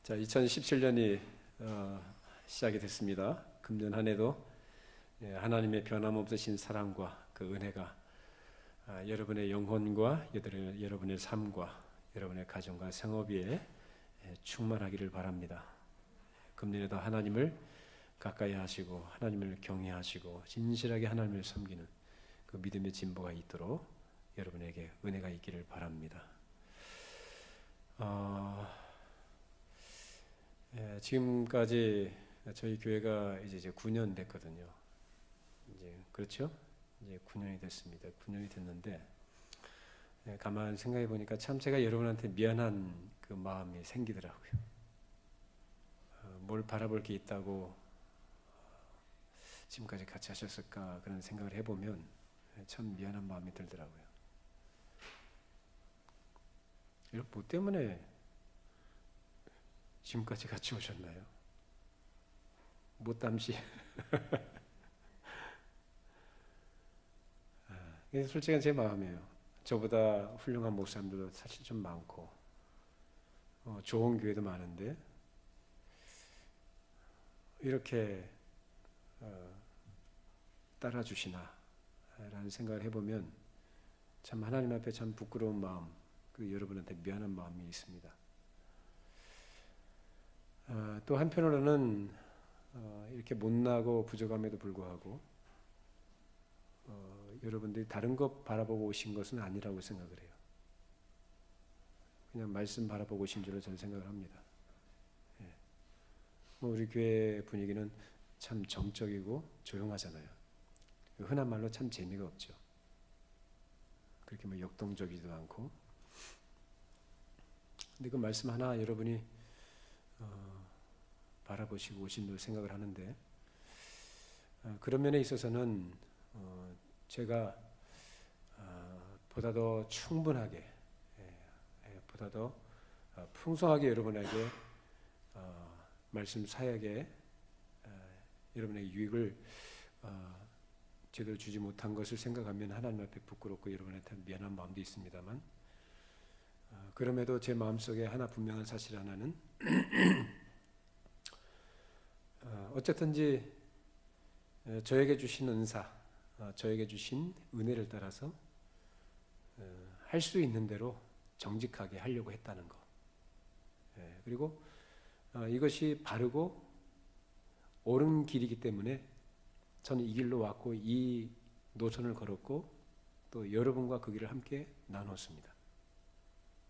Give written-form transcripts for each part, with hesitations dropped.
자, 2017년이 시작이 됐습니다. 금년 한 해도 하나님의 변함없으신 사랑과 그 은혜가 여러분의 영혼과 여러분의 삶과 여러분의 가정과 생업 위에 충만하기를 바랍니다. 금년에도 하나님을 가까이 하시고 하나님을 경외하시고 진실하게 하나님을 섬기는 그 믿음의 진보가 있도록 여러분에게 은혜가 있기를 바랍니다. 지금까지 저희 교회가 이제 9년 됐거든요. 이제 그렇죠? 이제 9년이 됐습니다. 9년이 됐는데 가만 생각해 보니까 참 제가 여러분한테 미안한 그 마음이 생기더라고요. 뭘 바라볼 게 있다고 지금까지 같이 하셨을까 그런 생각을 해보면 참 미안한 마음이 들더라고요. 뭐 때문에 지금까지 같이 오셨나요? 못담시. 솔직한 제 마음이에요. 저보다 훌륭한 목사님들도 사실 좀 많고 좋은 교회도 많은데 이렇게 따라주시나 라는 생각을 해보면 참 하나님 앞에 참 부끄러운 마음, 그 여러분한테 미안한 마음이 있습니다. 또 한편으로는 이렇게 못나고 부족함에도 불구하고 여러분들이 다른 것 바라보고 오신 것은 아니라고 생각을 해요. 그냥 말씀 바라보고 오신 줄로 저는 생각을 합니다. 우리 교회 분위기는 참 정적이고 조용하잖아요. 흔한 말로 참 재미가 없죠. 그렇게 뭐 역동적이지도 않고. 근데 그 말씀 하나 여러분이 바라보시고 오신 줄 생각을 하는데 그런 면에 있어서는 제가 보다 더 충분하게 보다 더 풍성하게 여러분에게 말씀 사역에 여러분에게 유익을 제대로 주지 못한 것을 생각하면 하나님 앞에 부끄럽고 여러분한테 미안한 마음도 있습니다만 그럼에도 제 마음속에 하나 분명한 사실 하나는 어쨌든지 저에게 주신 은사, 저에게 주신 은혜를 따라서 할 수 있는 대로 정직하게 하려고 했다는 거. 그리고 이것이 바르고 옳은 길이기 때문에 저는 이 길로 왔고 이 노선을 걸었고 또 여러분과 그 길을 함께 나눴습니다.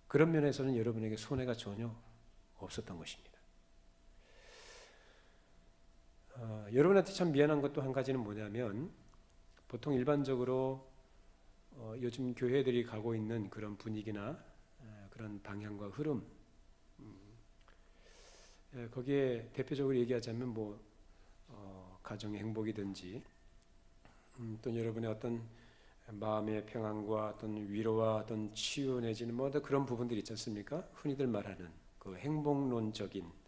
그런 면에서는 여러분에게 손해가 전혀 없었던 것입니다. 여러분한테 참 미안한 것도 한 가지는 뭐냐면 보통 일반적으로 요즘 교회들이 가고 있는 그런 분위기나 그런 방향과 흐름 거기에 대표적으로 얘기하자면 뭐 가정의 행복이든지 또 여러분의 어떤 마음의 평안과 어떤 위로와 어떤 치유 내지는 뭐 그런 부분들이 있지 않습니까? 흔히들 말하는 그 행복론적인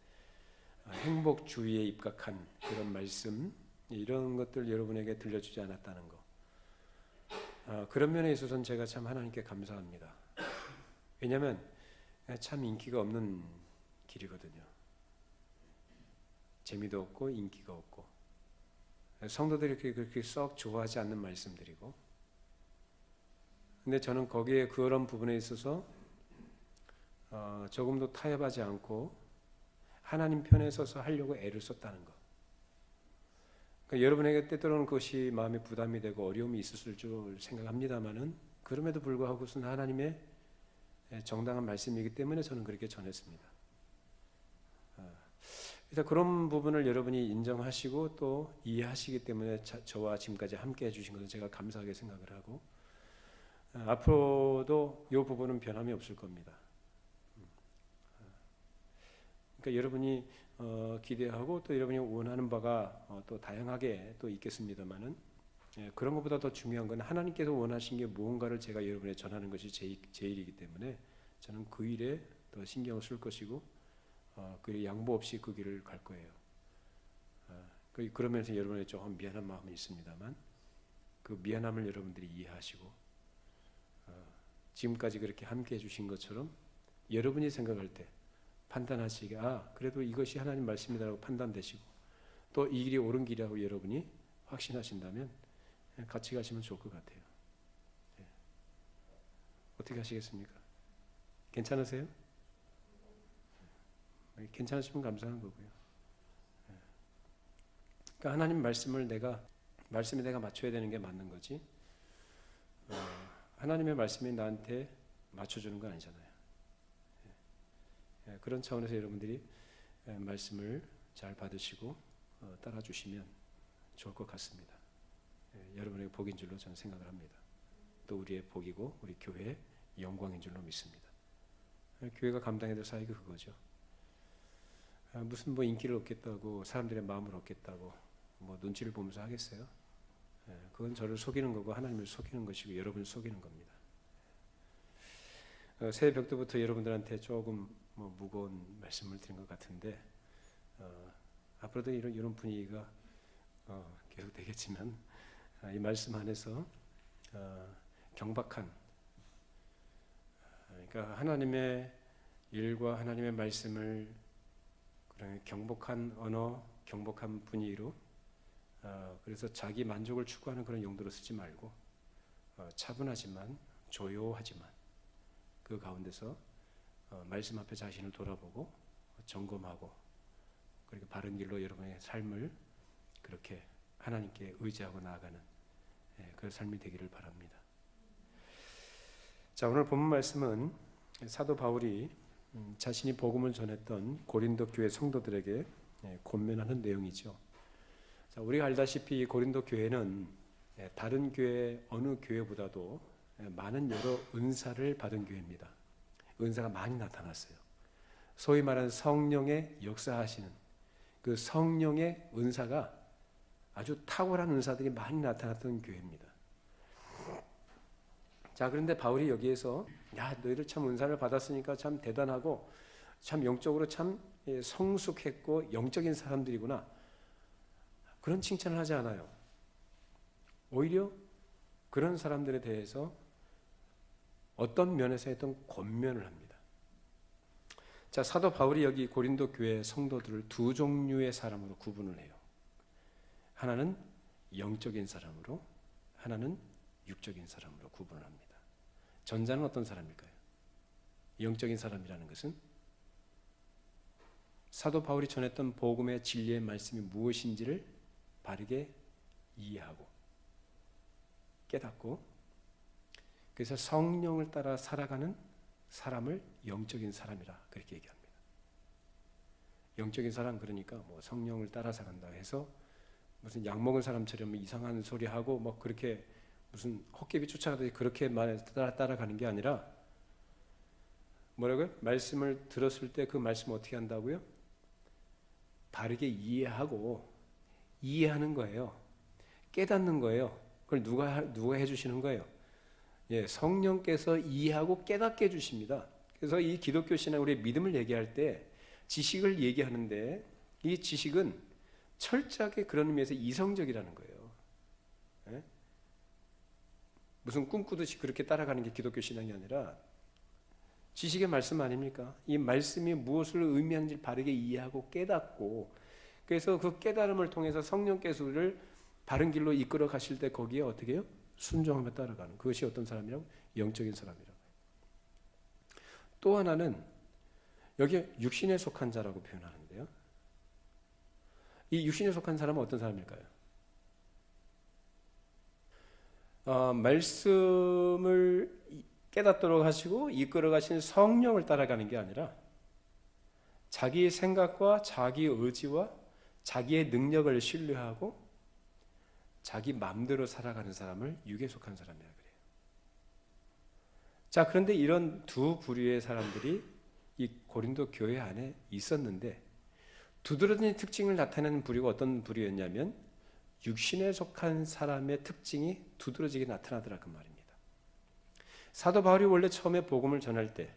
행복주의에 입각한 그런 말씀 이런 것들 여러분에게 들려주지 않았다는 거. 그런 면에 있어서는 제가 참 하나님께 감사합니다. 왜냐하면 참 인기가 없는 길이거든요. 재미도 없고 인기가 없고 성도들이 그렇게 썩 좋아하지 않는 말씀들이고 근데 저는 거기에 그런 부분에 있어서 조금도 타협하지 않고 하나님 편에 서서 하려고 애를 썼다는 것. 그러니까 여러분에게 때때로는 그것이 마음의 부담이 되고 어려움이 있었을 줄 생각합니다만은 그럼에도 불구하고 그것은 하나님의 정당한 말씀이기 때문에 저는 그렇게 전했습니다. 그래서 그런 부분을 여러분이 인정하시고 또 이해하시기 때문에 저와 지금까지 함께 해주신 것을 제가 감사하게 생각을 하고 앞으로도 이 부분은 변함이 없을 겁니다. 그러니까 여러분이 기대하고 또 여러분이 원하는 바가 또 다양하게 또 있겠습니다만은 그런 것보다 더 중요한 건 하나님께서 원하신 게 무언가를 제가 여러분에 전하는 것이 제일이기 때문에 저는 그 일에 더 신경을 쓸 것이고 그 양보 없이 그 길을 갈 거예요. 그러면서 여러분의 조금 미안한 마음이 있습니다만 그 미안함을 여러분들이 이해하시고 지금까지 그렇게 함께 해주신 것처럼 여러분이 생각할 때 판단하시기에 그래도 이것이 하나님 말씀이라고 판단되시고 또 이 길이 옳은 길이라고 여러분이 확신하신다면 같이 가시면 좋을 것 같아요. 어떻게 하시겠습니까? 괜찮으세요? 괜찮으시면 감사한 거고요. 그러니까 하나님 말씀에 내가 맞춰야 되는 게 맞는 거지. 하나님의 말씀이 나한테 맞춰주는 건 아니잖아요. 그런 차원에서 여러분들이 말씀을 잘 받으시고 따라주시면 좋을 것 같습니다. 여러분의 복인 줄로 저는 생각을 합니다. 또 우리의 복이고 우리 교회의 영광인 줄로 믿습니다. 교회가 감당해야 될 사역이 그거죠. 무슨 인기를 얻겠다고 사람들의 마음을 얻겠다고 눈치를 보면서 하겠어요? 그건 저를 속이는 거고 하나님을 속이는 것이고 여러분을 속이는 겁니다. 새벽부터 여러분들한테 조금 무거운 말씀을 드린 것 같은데 앞으로도 이런 분위기가 계속 되겠지만 이 말씀 안에서 경박한 그러니까 하나님의 일과 하나님의 말씀을 경박한 언어, 경박한 분위기로 그래서 자기 만족을 추구하는 그런 용도로 쓰지 말고 차분하지만 조요하지만 그 가운데서 말씀 앞에 자신을 돌아보고 점검하고 그리고 바른 길로 여러분의 삶을 그렇게 하나님께 의지하고 나아가는 그 삶이 되기를 바랍니다. 자, 오늘 본문 말씀은 사도 바울이 자신이 복음을 전했던 고린도 교회 성도들에게 권면하는 내용이죠. 자, 우리가 알다시피 고린도 교회는 다른 교회 어느 교회보다도 많은 여러 은사를 받은 교회입니다. 은사가 많이 나타났어요. 소위 말하는 성령의 역사하시는 그 성령의 은사가 아주 탁월한 은사들이 많이 나타났던 교회입니다. 자, 그런데 바울이 여기에서 너희들 참 은사를 받았으니까 참 대단하고 참 영적으로 참 성숙했고 영적인 사람들이구나 그런 칭찬을 하지 않아요. 오히려 그런 사람들에 대해서 어떤 면에서 했던 권면을 합니다. 자, 사도 바울이 여기 고린도 교회 성도들을 두 종류의 사람으로 구분을 해요. 하나는 영적인 사람으로, 하나는 육적인 사람으로 구분을 합니다. 전자는 어떤 사람일까요? 영적인 사람이라는 것은 사도 바울이 전했던 복음의 진리의 말씀이 무엇인지를 바르게 이해하고 깨닫고 그래서 성령을 따라 살아가는 사람을 영적인 사람이라 그렇게 얘기합니다. 영적인 사람 그러니까 성령을 따라 살아간다 해서 무슨 약 먹은 사람처럼 이상한 소리 하고 그렇게 무슨 헛개비 쫓아가듯이 그렇게 따라가는 게 아니라 뭐라고요? 말씀을 들었을 때 그 말씀을 어떻게 한다고요? 바르게 이해하는 거예요. 깨닫는 거예요. 그걸 누가 해주시는 거예요? 성령께서 이해하고 깨닫게 해주십니다. 그래서 이 기독교 신앙 우리의 믿음을 얘기할 때 지식을 얘기하는데 이 지식은 철저하게 그런 의미에서 이성적이라는 거예요. 무슨 꿈꾸듯이 그렇게 따라가는 게 기독교 신앙이 아니라 지식의 말씀 아닙니까? 이 말씀이 무엇을 의미하는지 바르게 이해하고 깨닫고 그래서 그 깨달음을 통해서 성령께서 우리를 바른 길로 이끌어 가실 때 거기에 어떻게 해요? 순종하며 따라가는 그것이 어떤 사람이라고? 영적인 사람이라고. 또 하나는 여기 육신에 속한 자라고 표현하는데요. 이 육신에 속한 사람은 어떤 사람일까요? 말씀을 깨닫도록 하시고 이끌어 가시는 성령을 따라가는 게 아니라 자기의 생각과 자기의 의지와 자기의 능력을 신뢰하고 자기 마음대로 살아가는 사람을 육에 속한 사람이라 그래요. 자, 그런데 이런 두 부류의 사람들이 이 고린도 교회 안에 있었는데 두드러진 특징을 나타내는 부류가 어떤 부류였냐면 육신에 속한 사람의 특징이 두드러지게 나타나더라 그 말입니다. 사도 바울이 원래 처음에 복음을 전할 때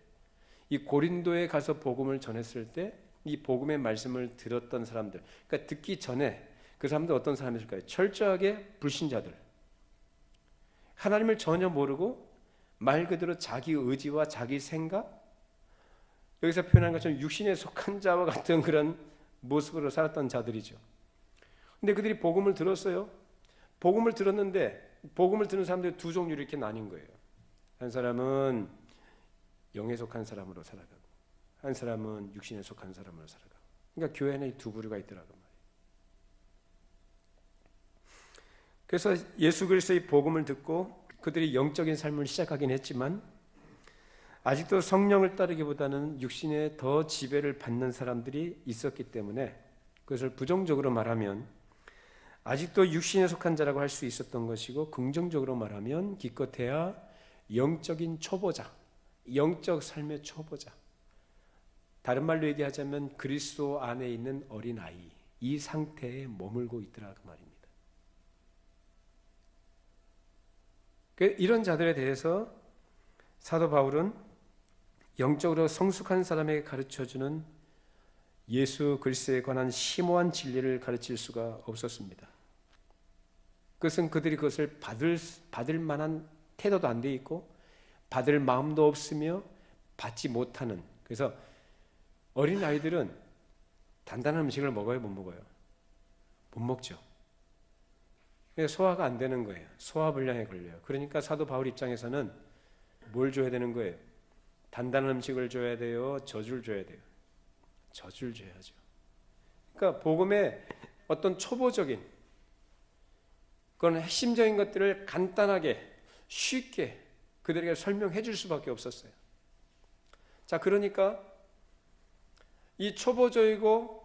이 고린도에 가서 복음을 전했을 때 이 복음의 말씀을 들었던 사람들, 그러니까 듣기 전에 그 사람들 어떤 사람일까요? 철저하게 불신자들, 하나님을 전혀 모르고 말 그대로 자기 의지와 자기 생각, 여기서 표현한 것처럼 육신에 속한 자와 같은 그런 모습으로 살았던 자들이죠. 근데 그들이 복음을 들었어요. 복음을 들었는데 복음을 듣는 사람들이 두 종류로 이렇게 나뉜 거예요. 한 사람은 영에 속한 사람으로 살아가고 한 사람은 육신에 속한 사람으로 살아가고. 그러니까 교회 안에 두 부류가 있더라고 말이에요. 그래서 예수 그리스도의 복음을 듣고 그들이 영적인 삶을 시작하긴 했지만 아직도 성령을 따르기보다는 육신에 더 지배를 받는 사람들이 있었기 때문에 그것을 부정적으로 말하면 아직도 육신에 속한 자라고 할 수 있었던 것이고, 긍정적으로 말하면 기껏해야 영적인 초보자, 영적 삶의 초보자, 다른 말로 얘기하자면 그리스도 안에 있는 어린아이, 이 상태에 머물고 있더라 그 말입니다. 이런 자들에 대해서 사도 바울은 영적으로 성숙한 사람에게 가르쳐주는 예수 그리스도에 관한 심오한 진리를 가르칠 수가 없었습니다. 그것은 그들이 그것을 받을 만한 태도도 안 돼 있고 받을 마음도 없으며 받지 못하는, 그래서 어린 아이들은 단단한 음식을 먹어요, 못 먹어요? 못 먹죠. 소화가 안 되는 거예요. 소화불량에 걸려요. 그러니까 사도 바울 입장에서는 뭘 줘야 되는 거예요? 단단한 음식을 줘야 돼요? 젖을 줘야 돼요? 젖을 줘야죠. 그러니까 복음의 어떤 초보적인 그런 핵심적인 것들을 간단하게 쉽게 그들에게 설명해 줄 수밖에 없었어요. 자, 그러니까 이 초보적이고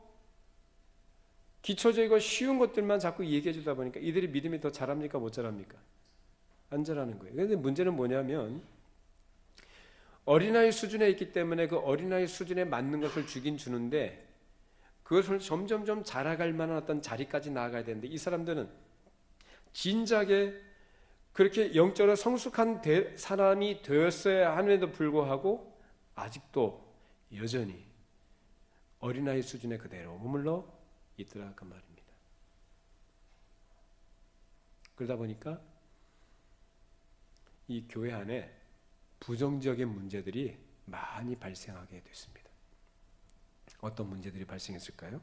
기초적이고 쉬운 것들만 자꾸 얘기해 주다 보니까 이들이 믿음이 더 자랍니까? 못 자랍니까? 안 자라는 거예요. 그런데 문제는 뭐냐면 어린아이 수준에 있기 때문에 그 어린아이 수준에 맞는 것을 주긴 주는데 그것을 점점점 자라갈 만한 어떤 자리까지 나아가야 되는데 이 사람들은 진작에 그렇게 영적으로 성숙한 사람이 되었어야 함에도 불구하고 아직도 여전히 어린아이 수준에 그대로 머물러 있더라 그 말입니다. 그러다 보니까 이 교회 안에 부정적인 문제들이 많이 발생하게 됐습니다. 어떤 문제들이 발생했을까요?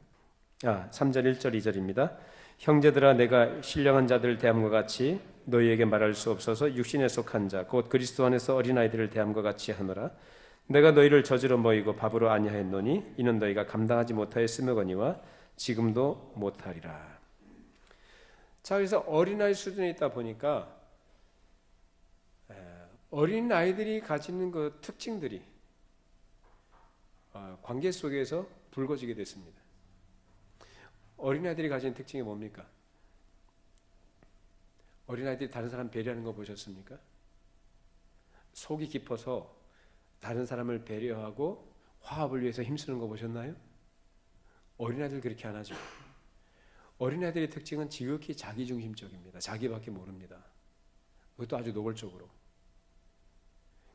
3절 1절 2절입니다. 형제들아 내가 신령한 자들을 대함과 같이 너희에게 말할 수 없어서 육신에 속한 자 곧 그리스도 안에서 어린아이들을 대함과 같이 하노라. 내가 너희를 저주로 모이고 밥으로 아니하였노니 이는 너희가 감당하지 못하였으므거니와 지금도 못하리라. 자, 그래서 어린아이 수준에 있다 보니까 어린아이들이 가지는 그 특징들이 관계 속에서 불거지게 됐습니다. 어린아이들이 가지는 특징이 뭡니까? 어린아이들이 다른 사람 배려하는 거 보셨습니까? 속이 깊어서 다른 사람을 배려하고 화합을 위해서 힘쓰는 거 보셨나요? 어린아이들 그렇게 안 하죠. 어린아이들의 특징은 지극히 자기중심적입니다. 자기밖에 모릅니다. 그것도 아주 노골적으로.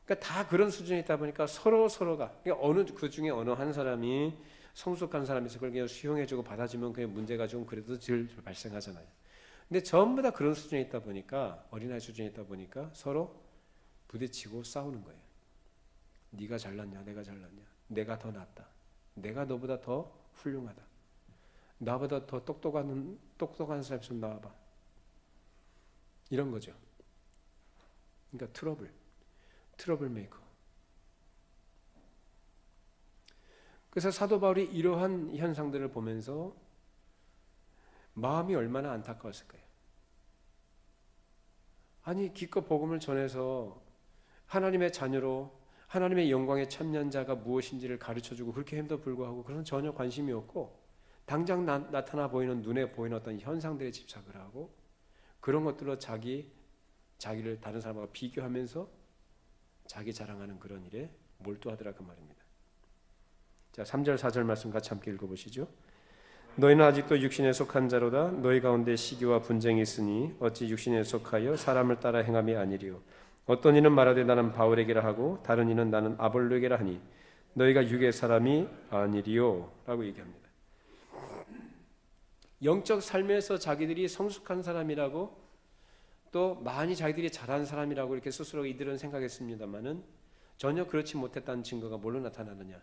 그러니까 다 그런 수준에 있다 보니까 서로가 그러니까 그 중에 어느 한 사람이 성숙한 사람에서 그걸 그냥 수용해주고 받아주면 그게 문제가 좀 그래도 덜 발생하잖아요. 근데 전부 다 그런 수준에 있다 보니까 어린아이 수준에 있다 보니까 서로 부딪히고 싸우는 거예요. 네가 잘났냐, 내가 잘났냐, 내가 더 낫다, 내가 너보다 더 훌륭하다, 나보다 더 똑똑한 사람 좀 나와봐, 이런 거죠. 그러니까 트러블 메이커. 그래서 사도 바울이 이러한 현상들을 보면서 마음이 얼마나 안타까웠을까요? 아니 기껏 복음을 전해서 하나님의 자녀로 하나님의 영광의 참여자가 무엇인지를 가르쳐주고 그렇게 힘도 불구하고 그런 전혀 관심이 없고 당장 나타나 보이는 눈에 보이는 어떤 현상들에 집착을 하고 그런 것들로 자기를 다른 사람과 비교하면서 자기 자랑하는 그런 일에 몰두하더라 그 말입니다. 자, 3절 4절 말씀 같이 함께 읽어보시죠. 너희는 아직도 육신에 속한 자로다. 너희 가운데 시기와 분쟁이 있으니 어찌 육신에 속하여 사람을 따라 행함이 아니리요. 어떤 이는 말하되 나는 바울에게라 하고 다른 이는 나는 아볼로에게라 하니 너희가 육의 사람이 아니리요 라고 얘기합니다. 영적 삶에서 자기들이 성숙한 사람이라고 또 많이 자기들이 잘한 사람이라고 이렇게 스스로 이들은 생각했습니다만은 전혀 그렇지 못했다는 증거가 뭘로 나타나느냐?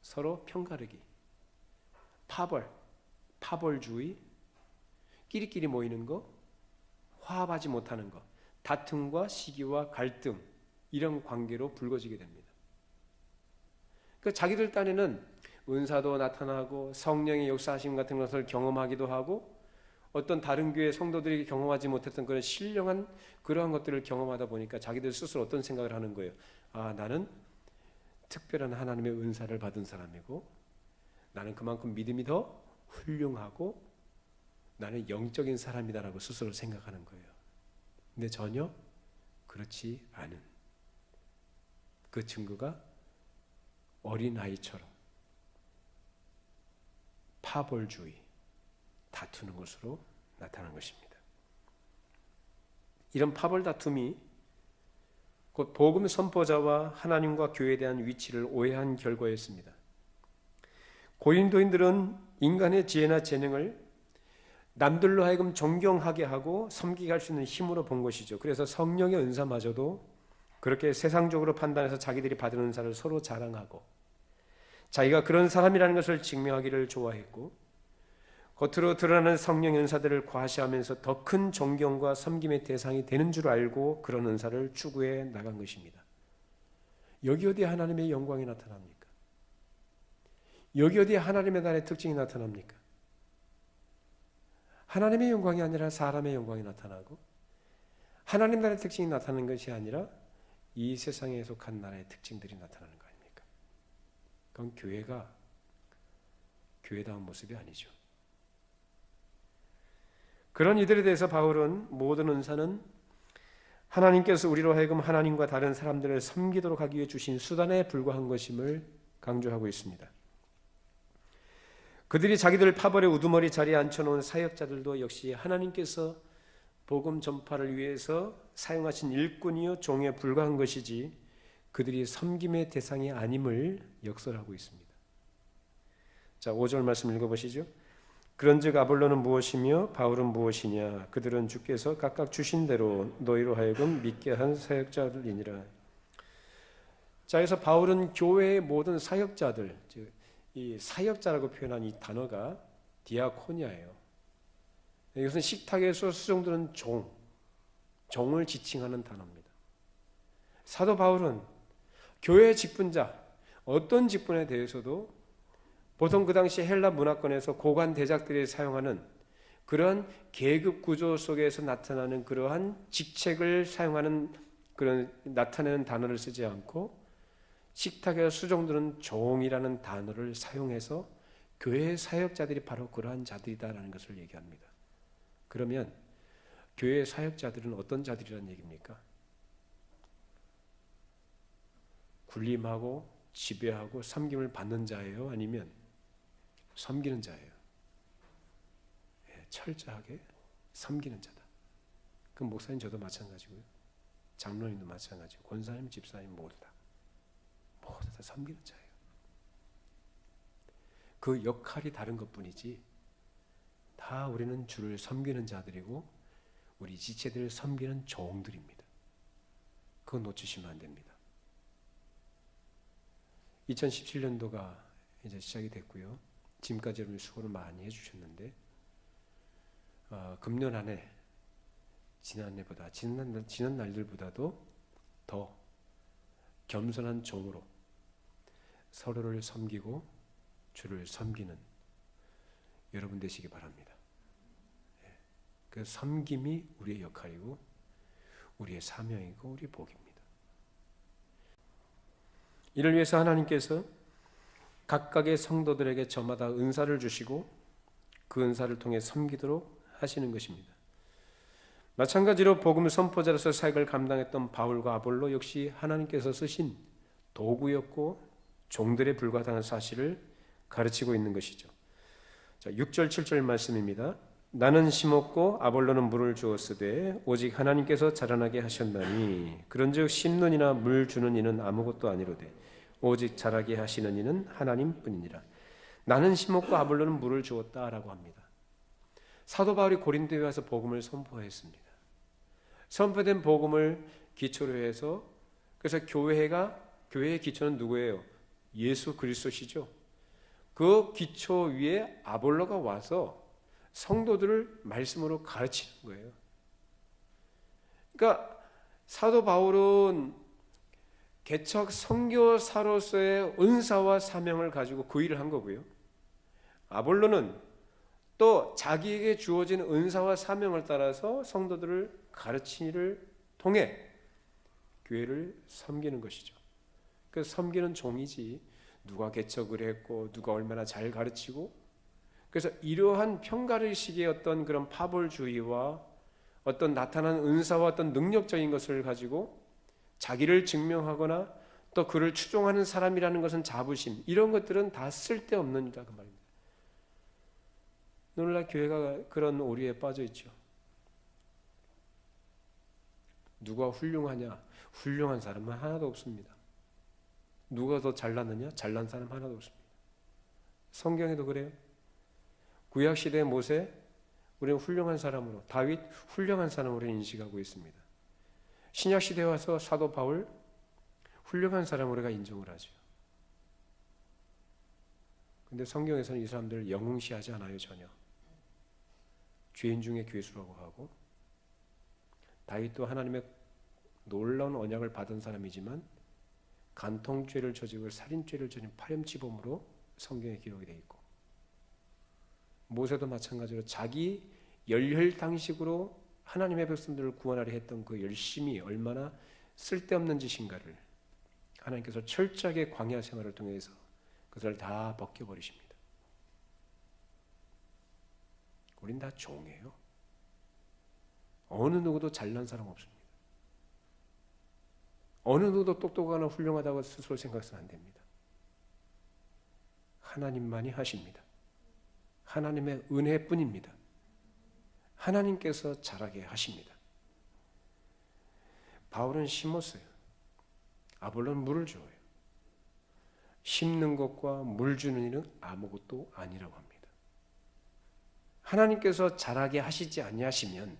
서로 편가르기, 파벌주의, 끼리끼리 모이는 거, 화합하지 못하는 거, 다툼과 시기와 갈등, 이런 관계로 불거지게 됩니다. 그 자기들 딴에는 은사도 나타나고 성령의 역사하심 같은 것을 경험하기도 하고 어떤 다른 교회 성도들이 경험하지 못했던 그런 신령한 그러한 것들을 경험하다 보니까 자기들 스스로 어떤 생각을 하는 거예요. 아, 나는 특별한 하나님의 은사를 받은 사람이고 나는 그만큼 믿음이 더 훌륭하고 나는 영적인 사람이다라고 스스로 생각하는 거예요. 근데 전혀 그렇지 않은 그 증거가 어린아이처럼 파벌주의, 다투는 것으로 나타난 것입니다. 이런 파벌 다툼이 곧 복음 선포자와 하나님과 교회에 대한 위치를 오해한 결과였습니다. 고린도인들은 인간의 지혜나 재능을 남들로 하여금 존경하게 하고 섬기게 할 수 있는 힘으로 본 것이죠. 그래서 성령의 은사마저도 그렇게 세상적으로 판단해서 자기들이 받은 은사를 서로 자랑하고 자기가 그런 사람이라는 것을 증명하기를 좋아했고 겉으로 드러나는 성령의 은사들을 과시하면서 더 큰 존경과 섬김의 대상이 되는 줄 알고 그런 은사를 추구해 나간 것입니다. 여기 어디에 하나님의 영광이 나타납니까? 여기 어디에 하나님의 나라의 특징이 나타납니까? 하나님의 영광이 아니라 사람의 영광이 나타나고 하나님 나라의 특징이 나타나는 것이 아니라 이 세상에 속한 나라의 특징들이 나타나는 거 아닙니까? 그건 교회가 교회다운 모습이 아니죠. 그런 이들에 대해서 바울은 모든 은사는 하나님께서 우리로 하여금 하나님과 다른 사람들을 섬기도록 하기 위해 주신 수단에 불과한 것임을 강조하고 있습니다. 그들이 자기들 파벌의 우두머리 자리에 앉혀놓은 사역자들도 역시 하나님께서 복음 전파를 위해서 사용하신 일꾼이요 종에 불과한 것이지 그들이 섬김의 대상이 아님을 역설하고 있습니다. 자, 5절 말씀 읽어보시죠. 그런즉 아볼로는 무엇이며 바울은 무엇이냐? 그들은 주께서 각각 주신 대로 너희로 하여금 믿게 한 사역자들이니라. 자, 그래서 바울은 교회의 모든 사역자들, 즉 이 사역자라고 표현한 이 단어가 디아코니아예요. 이것은 식탁에서 수종드는 종을 지칭하는 단어입니다. 사도 바울은 교회의 직분자, 어떤 직분에 대해서도 보통 그 당시 헬라 문화권에서 고관 대작들이 사용하는 그러한 계급 구조 속에서 나타나는 그러한 직책을 사용하는 그런 나타내는 단어를 쓰지 않고 식탁에서 수종드는 종이라는 단어를 사용해서 교회의 사역자들이 바로 그러한 자들이다라는 것을 얘기합니다. 그러면 교회의 사역자들은 어떤 자들이라는 얘기입니까? 군림하고 지배하고 섬김을 받는 자예요? 아니면 섬기는 자예요? 철저하게 섬기는 자다. 그 목사님 저도 마찬가지고요. 장로님도 마찬가지고 권사님, 집사님 모두 다 섬기는 자예요. 그 역할이 다른 것뿐이지 다 우리는 주를 섬기는 자들이고 우리 지체들을 섬기는 종들입니다. 그거 놓치시면 안 됩니다. 2017년도가 이제 시작이 됐고요. 지금까지 여러분이 수고를 많이 해주셨는데 금년 한 해 지난 날들보다도 더 겸손한 종으로 서로를 섬기고 주를 섬기는 여러분 되시기 바랍니다. 그 섬김이 우리의 역할이고 우리의 사명이고 우리의 복입니다. 이를 위해서 하나님께서 각각의 성도들에게 저마다 은사를 주시고 그 은사를 통해 섬기도록 하시는 것입니다. 마찬가지로 복음 선포자로서 사역을 감당했던 바울과 아볼로 역시 하나님께서 쓰신 도구였고 종들에 불과하다는 사실을 가르치고 있는 것이죠. 자, 6절 7절 말씀입니다. 나는 심었고 아볼로는 물을 주었으되 오직 하나님께서 자라나게 하셨나니 그런즉 심는 이나 물 주는 이는 아무것도 아니로되 오직 자라게 하시는 이는 하나님뿐이니라. 나는 심었고 아볼로는 물을 주었다라고 합니다. 사도 바울이 고린도에 와서 복음을 선포했습니다. 선포된 복음을 기초로 해서 그래서 교회의 기초는 누구예요? 예수 그리스도시죠. 그 기초 위에 아볼로가 와서 성도들을 말씀으로 가르치는 거예요. 그러니까 사도 바울은 개척 선교사로서의 은사와 사명을 가지고 그 일을 한 거고요. 아볼로는 또 자기에게 주어진 은사와 사명을 따라서 성도들을 가르치는 일을 통해 교회를 섬기는 것이죠. 그 섬기는 종이지 누가 개척을 했고 누가 얼마나 잘 가르치고, 그래서 이러한 평가의식의 어떤 그런 파벌주의와 어떤 나타난 은사와 어떤 능력적인 것을 가지고 자기를 증명하거나 또 그를 추종하는 사람이라는 것은 자부심, 이런 것들은 다 쓸데없는 일이다 그 말입니다. 오늘날 교회가 그런 오류에 빠져 있죠. 누가 훌륭하냐? 훌륭한 사람은 하나도 없습니다. 누가 더 잘났느냐? 잘난 사람 하나도 없습니다. 성경에도 그래요. 구약시대의 모세, 우리는 훌륭한 사람으로, 다윗 훌륭한 사람으로 인식하고 있습니다. 신약시대에 와서 사도 바울 훌륭한 사람으로 우리가 인정을 하죠. 근데 성경에서는 이 사람들을 영웅시하지 않아요. 전혀. 죄인 중에 괴수라고 하고, 다윗도 하나님의 놀라운 언약을 받은 사람이지만 간통죄를 저지르고 살인죄를 저지른 파렴치범으로 성경에 기록이 되어 있고, 모세도 마찬가지로 자기 열혈당식으로 하나님의 백성들을 구원하려 했던 그 열심이 얼마나 쓸데없는 짓인가를 하나님께서 철저하게 광야 생활을 통해서 그것을 다 벗겨버리십니다. 우린 다 종이에요. 어느 누구도 잘난 사람 없습니다. 어느 누구도 똑똑하거나 훌륭하다고 스스로 생각해서는 안 됩니다. 하나님만이 하십니다. 하나님의 은혜뿐입니다. 하나님께서 자라게 하십니다. 바울은 심었어요. 아볼로는 물을 줘요. 심는 것과 물 주는 일은 아무것도 아니라고 합니다. 하나님께서 자라게 하시지 아니하시면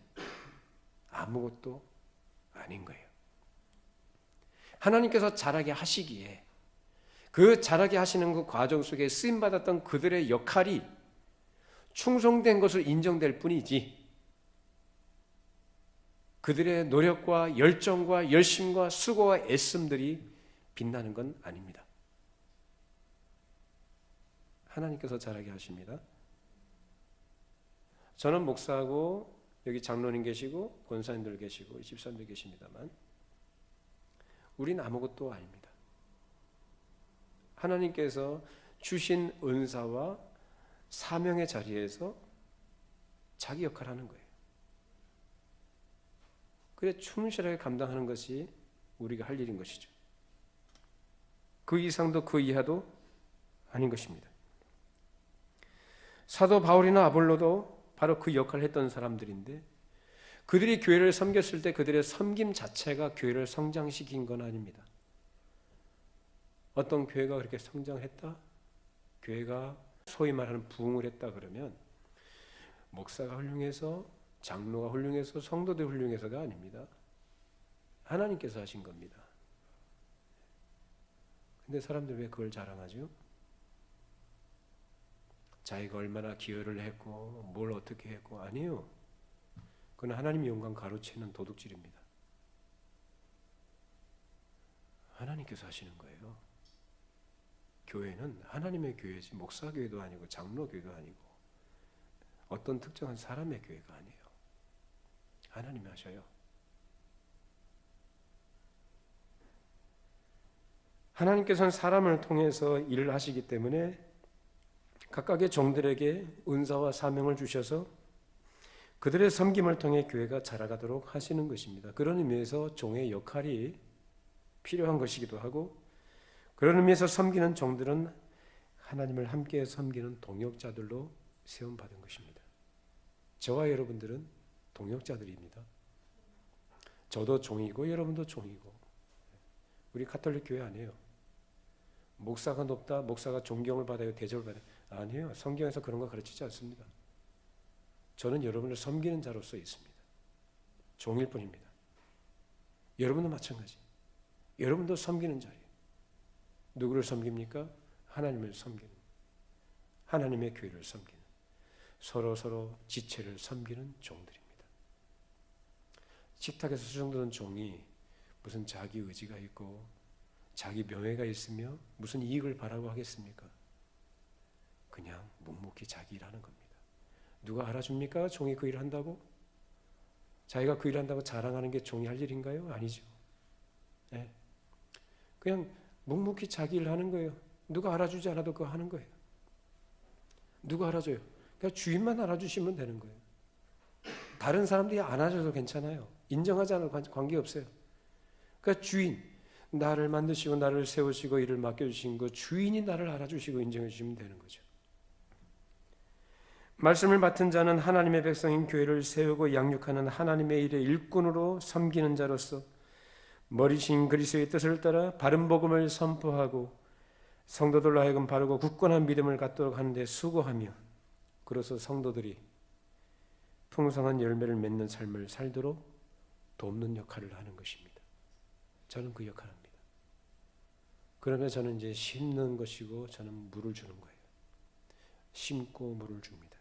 아무것도 아닌 거예요. 하나님께서 자라게 하시기에 그 자라게 하시는 그 과정 속에 쓰임받았던 그들의 역할이 충성된 것을 인정될 뿐이지, 그들의 노력과 열정과 열심과 수고와 애씀들이 빛나는 건 아닙니다. 하나님께서 자라게 하십니다. 저는 목사하고 여기 장로님 계시고 권사님들 계시고 집사님들 계십니다만 우린 아무것도 아닙니다. 하나님께서 주신 은사와 사명의 자리에서 자기 역할을 하는 거예요. 그래 충실하게 감당하는 것이 우리가 할 일인 것이죠. 그 이상도 그 이하도 아닌 것입니다. 사도 바울이나 아볼로도 바로 그 역할을 했던 사람들인데, 그들이 교회를 섬겼을 때 그들의 섬김 자체가 교회를 성장시킨 건 아닙니다. 어떤 교회가 그렇게 성장했다? 교회가 소위 말하는 부흥을 했다 그러면 목사가 훌륭해서, 장로가 훌륭해서, 성도들 훌륭해서가 아닙니다. 하나님께서 하신 겁니다. 근데 사람들 왜 그걸 자랑하죠? 자기가 얼마나 기여를 했고 뭘 어떻게 했고. 아니에요. 그건 하나님의 영광 가로채는 도둑질입니다. 하나님께서 하시는 거예요. 교회는 하나님의 교회지 목사교회도 아니고 장로교회도 아니고 어떤 특정한 사람의 교회가 아니에요. 하나님이 하셔요. 하나님께서는 사람을 통해서 일을 하시기 때문에 각각의 종들에게 은사와 사명을 주셔서 그들의 섬김을 통해 교회가 자라가도록 하시는 것입니다. 그런 의미에서 종의 역할이 필요한 것이기도 하고, 그런 의미에서 섬기는 종들은 하나님을 함께 섬기는 동역자들로 세움받은 것입니다. 저와 여러분들은 동역자들입니다. 저도 종이고 여러분도 종이고. 우리 가톨릭 교회 아니에요. 목사가 높다, 목사가 존경을 받아요, 대접을 받아요. 아니에요. 성경에서 그런 거 가르치지 않습니다. 저는 여러분을 섬기는 자로서 있습니다. 종일 뿐입니다. 여러분도 마찬가지. 여러분도 섬기는 자리예요. 누구를 섬깁니까? 하나님을 섬기는, 하나님의 교회를 섬기는, 서로 지체를 섬기는 종들입니다. 식탁에서 수정되는 종이 무슨 자기 의지가 있고 자기 명예가 있으며 무슨 이익을 바라고 하겠습니까? 그냥 묵묵히 자기 일하는 겁니다. 누가 알아줍니까? 종이 그 일을 한다고? 자기가 그 일을 한다고 자랑하는 게 종이 할 일인가요? 아니죠. 네. 그냥 묵묵히 자기 일을 하는 거예요. 누가 알아주지 않아도 그거 하는 거예요. 누가 알아줘요? 그냥 주인만 알아주시면 되는 거예요. 다른 사람들이 안 알아줘도 괜찮아요. 인정하지 않아도 관계없어요. 그러니까 주인, 나를 만드시고 나를 세우시고 일을 맡겨주신 그 주인이 나를 알아주시고 인정해 주시면 되는 거죠. 말씀을 맡은 자는 하나님의 백성인 교회를 세우고 양육하는 하나님의 일의 일꾼으로 섬기는 자로서 머리신 그리스도의 뜻을 따라 바른 복음을 선포하고 성도들로 하여금 바르고 굳건한 믿음을 갖도록 하는데 수고하며 그로써 성도들이 풍성한 열매를 맺는 삶을 살도록 돕는 역할을 하는 것입니다. 저는 그 역할을 합니다. 그러면 저는 이제 심는 것이고 저는 물을 주는 거예요. 심고 물을 줍니다.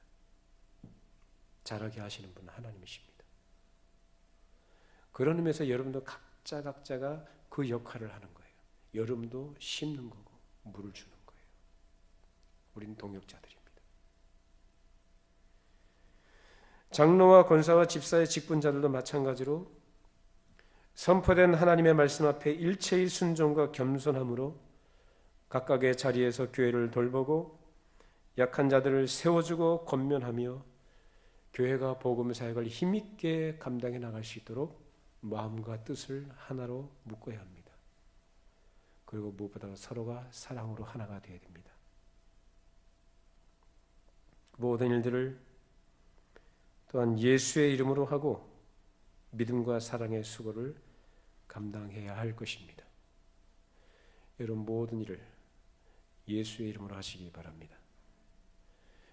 자라게 하시는 분은 하나님이십니다. 그런 의미에서 여러분도 각자가 그 역할을 하는 거예요. 여러분도 심는 거고 물을 주는 거예요. 우린 동역자들입니다. 장로와 권사와 집사의 직분자들도 마찬가지로 선포된 하나님의 말씀 앞에 일체의 순종과 겸손함으로 각각의 자리에서 교회를 돌보고 약한 자들을 세워주고 권면하며 교회가 복음 사역을 힘있게 감당해 나갈 수 있도록 마음과 뜻을 하나로 묶어야 합니다. 그리고 무엇보다 서로가 사랑으로 하나가 되어야 됩니다. 모든 일들을 또한 예수의 이름으로 하고 믿음과 사랑의 수고를 감당해야 할 것입니다. 여러분 모든 일을 예수의 이름으로 하시기 바랍니다.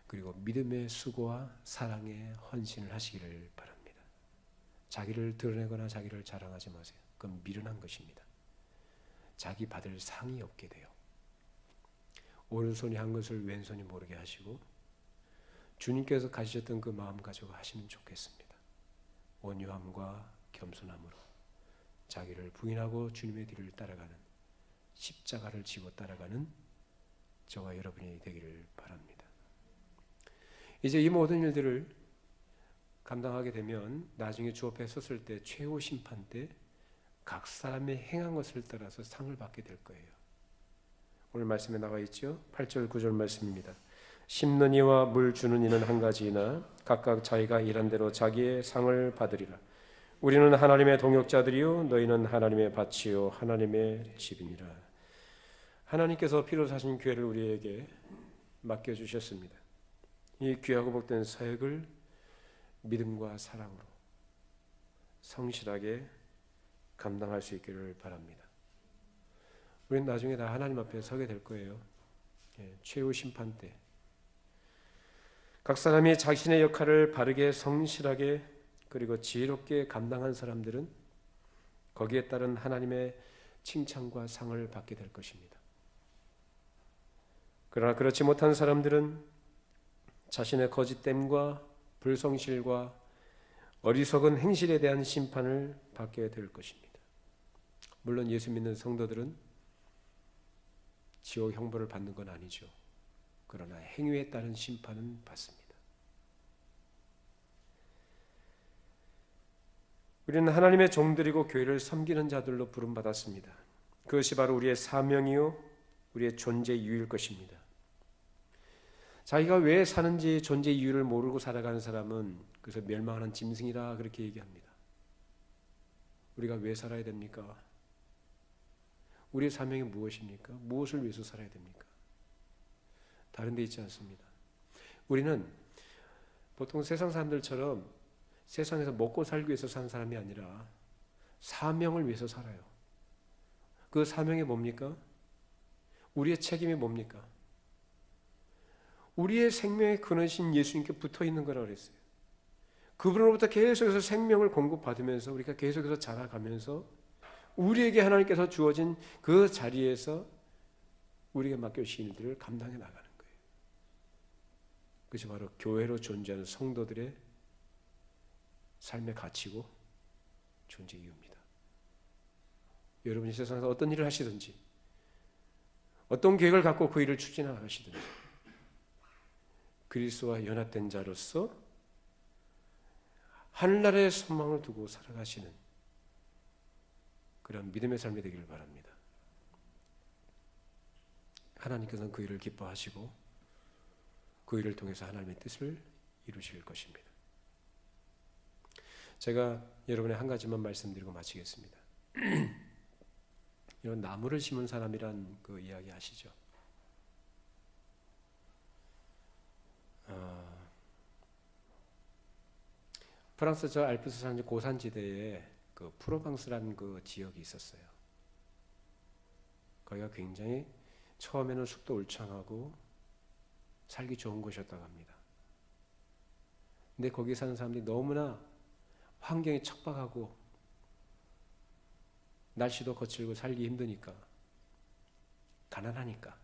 그리고 믿음의 수고와 사랑의 헌신을 하시기를 바랍니다. 자기를 드러내거나 자기를 자랑하지 마세요. 그건 미련한 것입니다. 자기 받을 상이 없게 돼요. 오른손이 한 것을 왼손이 모르게 하시고 주님께서 가지셨던 그 마음 가지고 하시면 좋겠습니다. 온유함과 겸손함으로 자기를 부인하고 주님의 뒤를 따라가는 십자가를 지고 따라가는 저와 여러분이 되기를 바랍니다. 이제 이 모든 일들을 감당하게 되면 나중에 주 앞에 섰을 때 최후 심판 때 각 사람의 행한 것을 따라서 상을 받게 될 거예요. 오늘 말씀에 나와 있죠. 8절 9절 말씀입니다. 심는 이와 물 주는 이는 한 가지이나 각각 자기가 일한 대로 자기의 상을 받으리라. 우리는 하나님의 동역자들이요 너희는 하나님의 밭이요 하나님의 집이니라. 하나님께서 피로 사신 교회를 우리에게 맡겨주셨습니다. 이 귀하고 복된 사역을 믿음과 사랑으로 성실하게 감당할 수 있기를 바랍니다. 우리는 나중에 다 하나님 앞에 서게 될 거예요. 최후 심판 때 각 사람이 자신의 역할을 바르게 성실하게 그리고 지혜롭게 감당한 사람들은 거기에 따른 하나님의 칭찬과 상을 받게 될 것입니다. 그러나 그렇지 못한 사람들은 자신의 거짓됨과 불성실과 어리석은 행실에 대한 심판을 받게 될 것입니다. 물론 예수 믿는 성도들은 지옥 형벌을 받는 건 아니죠. 그러나 행위에 따른 심판은 받습니다. 우리는 하나님의 종들이고 교회를 섬기는 자들로 부름받았습니다. 그것이 바로 우리의 사명이요 우리의 존재 이유일 것입니다. 자기가 왜 사는지 존재 이유를 모르고 살아가는 사람은 그래서 멸망하는 짐승이라 그렇게 얘기합니다. 우리가 왜 살아야 됩니까? 우리의 사명이 무엇입니까? 무엇을 위해서 살아야 됩니까? 다른 데 있지 않습니다. 우리는 보통 세상 사람들처럼 세상에서 먹고 살기 위해서 사는 사람이 아니라 사명을 위해서 살아요. 그 사명이 뭡니까? 우리의 책임이 뭡니까? 우리의 생명의 근원이신 예수님께 붙어 있는 거라고 그랬어요. 그분으로부터 계속해서 생명을 공급받으면서 우리가 계속해서 자라가면서 우리에게 하나님께서 주어진 그 자리에서 우리에게 맡겨주신 일들을 감당해 나가는 거예요. 그것이 바로 교회로 존재하는 성도들의 삶의 가치고 존재 이유입니다. 여러분이 세상에서 어떤 일을 하시든지 어떤 계획을 갖고 그 일을 추진해 나가시든지 그리스도와 연합된 자로서 하늘나라의 소망을 두고 살아가시는 그런 믿음의 삶이 되기를 바랍니다. 하나님께서는 그 일을 기뻐하시고 그 일을 통해서 하나님의 뜻을 이루실 것입니다. 제가 여러분의 한 가지만 말씀드리고 마치겠습니다. 이런 나무를 심은 사람이란 그 이야기 아시죠? 프랑스 저 알프스 산 고산지대에 그 프로방스라는 그 지역이 있었어요. 거기가 굉장히 처음에는 숲도 울창하고 살기 좋은 곳이었다고 합니다. 근데 거기 사는 사람들이 너무나 환경이 척박하고 날씨도 거칠고 살기 힘드니까, 가난하니까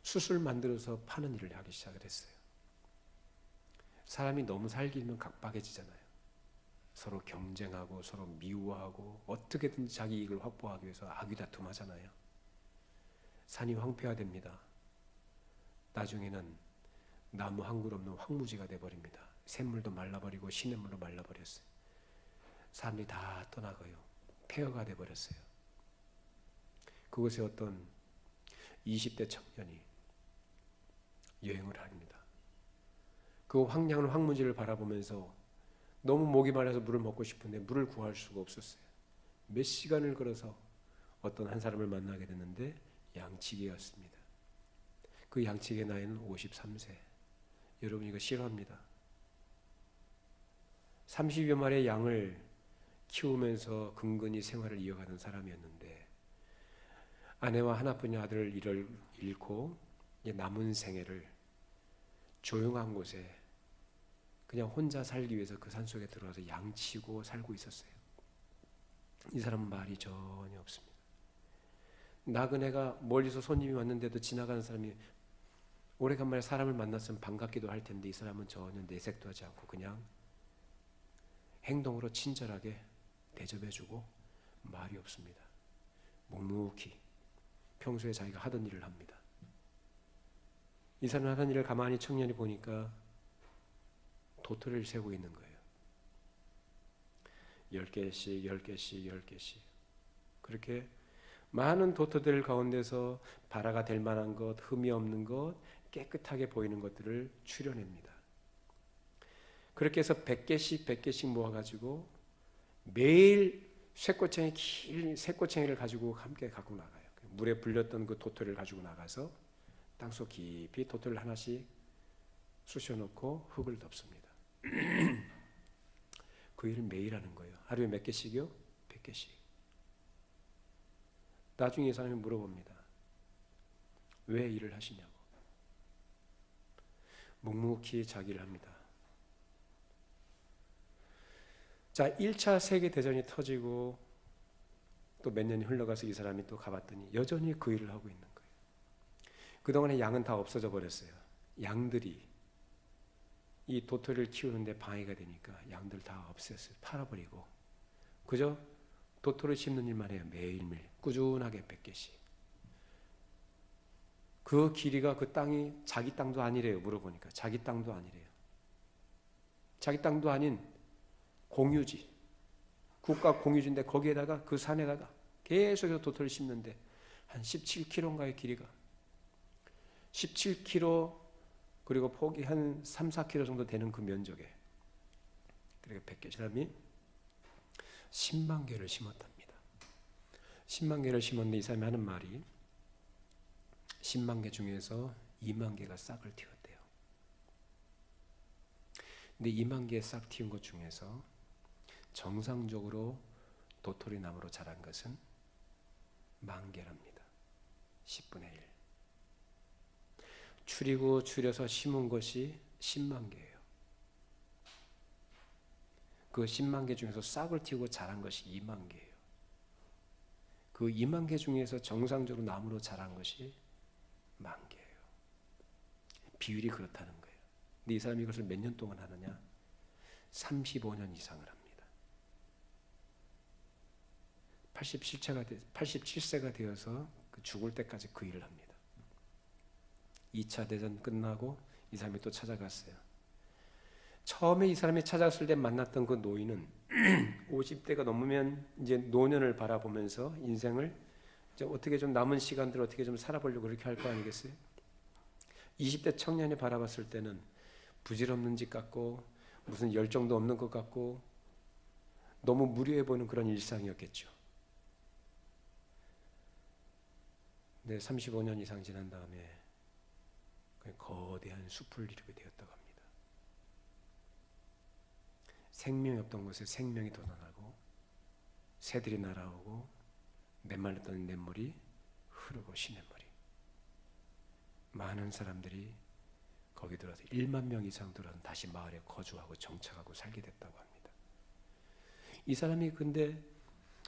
숯을 만들어서 파는 일을 하기 시작을 했어요. 사람이 너무 살기 힘들면 각박해지잖아요. 서로 경쟁하고 서로 미워하고 어떻게든 자기 이익을 확보하기 위해서 아귀다툼하잖아요. 산이 황폐화됩니다. 나중에는 나무 한 그루 없는 황무지가 돼버립니다. 샘물도 말라버리고 시냇물도 말라버렸어요. 사람들이 다 떠나가요. 폐허가 돼버렸어요. 그곳에 어떤 20대 청년이 여행을 합니다. 그 황량한 황무지를 바라보면서 너무 목이 말라서 물을 먹고 싶은데 물을 구할 수가 없었어요. 몇 시간을 걸어서 어떤 한 사람을 만나게 됐는데 양치기였습니다. 그 양치기의 나이는 53세. 여러분 이거 싫어합니다. 30여 마리의 양을 키우면서 근근히 생활을 이어가는 사람이었는데 아내와 하나뿐인 아들을 잃고 남은 생애를 조용한 곳에 그냥 혼자 살기 위해서 그 산속에 들어가서 양치고 살고 있었어요. 이 사람은 말이 전혀 없습니다. 나그네가 멀리서 손님이 왔는데도 지나가는 사람이 오래간만에 사람을 만났으면 반갑기도 할 텐데 이 사람은 전혀 내색도 하지 않고 그냥 행동으로 친절하게 대접해주고 말이 없습니다. 묵묵히 평소에 자기가 하던 일을 합니다. 이 사람은 하던 일을 가만히 청년이 보니까 도토리를 세고 있는 거예요. 10개씩 10개씩 10개씩 그렇게 많은 도토들 가운데서 발화가 될 만한 것, 흠이 없는 것, 깨끗하게 보이는 것들을 추려냅니다. 그렇게 해서 100개씩 100개씩 모아가지고 매일 긴 쇠꼬챙이를 가지고 함께 갖고 나가요. 물에 불렸던 그 도토리를 가지고 나가서 땅속 깊이 도토리를 하나씩 쑤셔놓고 흙을 덮습니다. 그 일을 매일 하는 거예요. 하루에 몇 개씩이요? 100개씩. 나중에 이 사람이 물어봅니다. 왜 일을 하시냐고. 묵묵히 자기를 합니다. 자, 1차 세계대전이 터지고 또 몇 년이 흘러가서 이 사람이 또 가봤더니 여전히 그 일을 하고 있는 거예요. 그동안에 양은 다 없어져 버렸어요. 양들이 이 도토리를 키우는데 방해가 되니까 양들 다 없앴어요. 팔아버리고 그저 도토리 심는 일만 해요. 매일매일 꾸준하게 100개씩. 그 길이가 그 땅이 자기 땅도 아니래요. 물어보니까 자기 땅도 아니래요. 자기 땅도 아닌 공유지, 국가 공유지인데 거기에다가 그 산에다가 계속해서 도토리를 심는데 한 17km인가의 길이가 17km 그리고 폭이 한 3, 4km 정도 되는 그 면적에 그리고 100개 사람이 10만 개를 심었답니다. 10만 개를 심었는데 이 사람이 하는 말이 10만 개 중에서 2만 개가 싹을 틔웠대요. 근데 2만 개 싹 틔운 것 중에서 정상적으로 도토리 나무로 자란 것은 10,000개랍니다. 10분의 1. 추리고 추려서 심은 것이 10만 개예요. 그 10만 개 중에서 싹을 틔우고 자란 것이 2만 개예요. 그 그 2만 개 중에서 정상적으로 나무로 자란 것이 10,000개예요. 비율이 그렇다는 거예요. 근데 이 사람이 이것을 몇 년 동안 하느냐? 35년 이상을 합니다. 87세가 되어서 죽을 때까지 그 일을 합니다. 2차 대전 끝나고 이 사람이 또 찾아갔어요. 처음에 이 사람이 찾아갔을 때 만났던 그 노인은 50대가 넘으면 이제 노년을 바라보면서 인생을 이제 어떻게 좀 남은 시간들을 어떻게 좀 살아보려고 그렇게 할 거 아니겠어요? 20대 청년이 바라봤을 때는 부질없는 짓 같고 무슨 열정도 없는 것 같고 너무 무료해 보이는 그런 일상이었겠죠. 근데 35년 이상 지난 다음에 거대한 숲을 이루게 되었다고 합니다. 생명이 없던 곳에 생명이 돋아나고 새들이 날아오고 메말랐던 냇물이 흐르고 시냇물이 많은 사람들이 거기 들어서 1만 명 이상 들어서 다시 마을에 거주하고 정착하고 살게 됐다고 합니다. 이 사람이 근데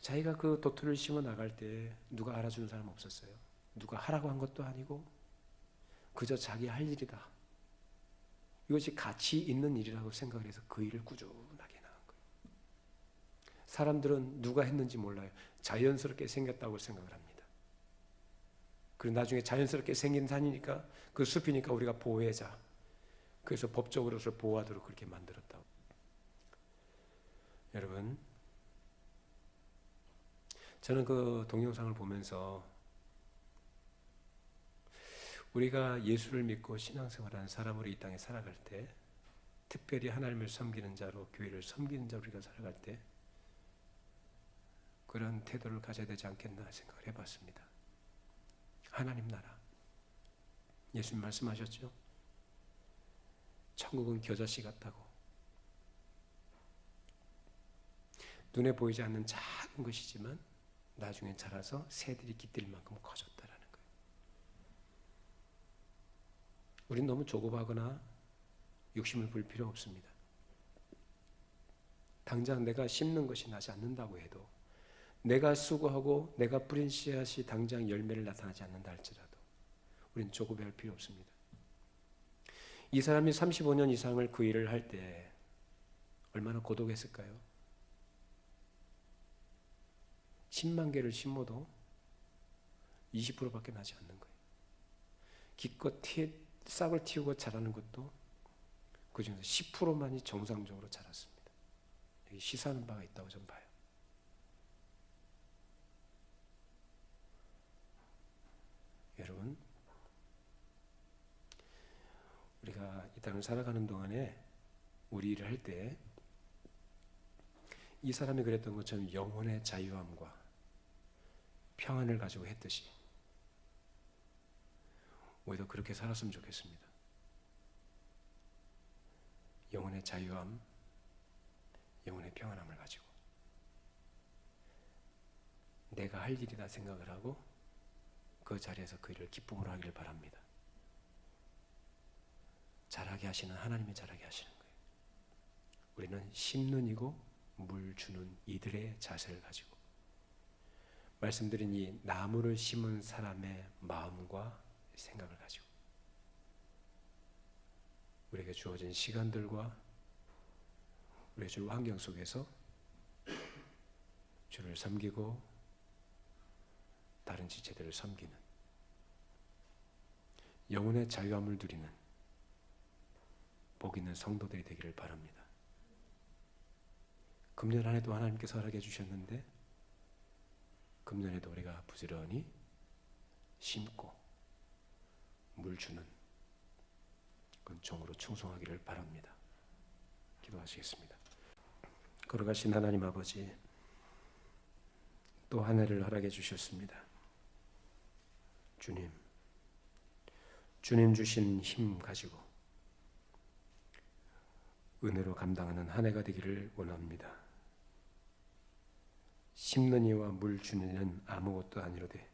자기가 그 도토리를 심어 나갈 때 누가 알아주는 사람 없었어요. 누가 하라고 한 것도 아니고 그저 자기 할 일이다. 이것이 가치 있는 일이라고 생각을 해서 그 일을 꾸준하게 나간 거예요. 사람들은 누가 했는지 몰라요. 자연스럽게 생겼다고 생각을 합니다. 그리고 나중에 자연스럽게 생긴 산이니까 그 숲이니까 우리가 보호자. 그래서 법적으로서 보호하도록 그렇게 만들었다고. 여러분, 저는 그 동영상을 보면서 우리가 예수를 믿고 신앙생활하는 사람으로 이 땅에 살아갈 때, 특별히 하나님을 섬기는 자로, 교회를 섬기는 자로 우리가 살아갈 때 그런 태도를 가져야 되지 않겠나 생각을 해봤습니다. 하나님 나라, 예수님 말씀하셨죠? 천국은 겨자씨 같다고. 눈에 보이지 않는 작은 것이지만 나중에 자라서 새들이 깃들 만큼 커졌다라는 거예요. 우린 너무 조급하거나 욕심을 부릴 필요 없습니다. 당장 내가 심는 것이 나지 않는다고 해도, 내가 수고하고 내가 뿌린 씨앗이 당장 열매를 나타나지 않는다 할지라도 우린 조급해할 필요 없습니다. 이 사람이 35년 이상을 그 일을 할 때 얼마나 고독했을까요? 10만 개를 심어도 20%밖에 나지 않는 거예요. 기껏 싹을 틔우고 자라는 것도 그 중에서 10%만이 정상적으로 자랐습니다. 여기 시사하는 바가 있다고 좀 봐요. 여러분, 우리가 이 땅을 살아가는 동안에 우리 일을 할 때 이 사람이 그랬던 것처럼 영혼의 자유함과 평안을 가지고 했듯이 우리도 그렇게 살았으면 좋겠습니다. 영혼의 자유함, 영혼의 평안함을 가지고 내가 할 일이다 생각을 하고 그 자리에서 그 일을 기쁨으로 하기를 바랍니다. 잘하게 하시는 하나님이 잘하게 하시는 거예요. 우리는 심는 이고 물 주는 이들의 자세를 가지고, 말씀드린 이 나무를 심은 사람의 마음과 생각을 가지고 우리에게 주어진 시간들과 우리의 주 환경 속에서 주를 섬기고 다른 지체들을 섬기는 영혼의 자유함을 누리는 복 있는 성도들이 되기를 바랍니다. 금년 한 해도 하나님께서 허락해 주셨는데 금년에도 우리가 부지런히 심고 물 주는 그런 종으로 충성하기를 바랍니다. 기도하시겠습니다. 걸어가신 하나님 아버지, 또 한 해를 허락해 주셨습니다. 주님 주신 힘 가지고 은혜로 감당하는 한 해가 되기를 원합니다. 심는 이와 물 주는 이는 아무것도 아니로되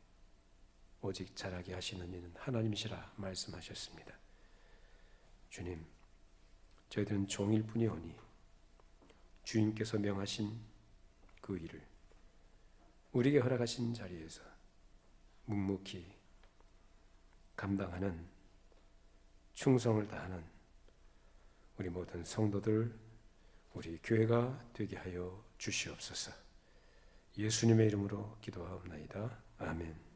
오직 자라게 하시는 이는 하나님이시라 말씀하셨습니다. 주님, 저희들은 종일 뿐이오니 주님께서 명하신 그 일을 우리에게 허락하신 자리에서 묵묵히 감당하는, 충성을 다하는 우리 모든 성도들, 우리 교회가 되게 하여 주시옵소서. 예수님의 이름으로 기도하옵나이다. 아멘.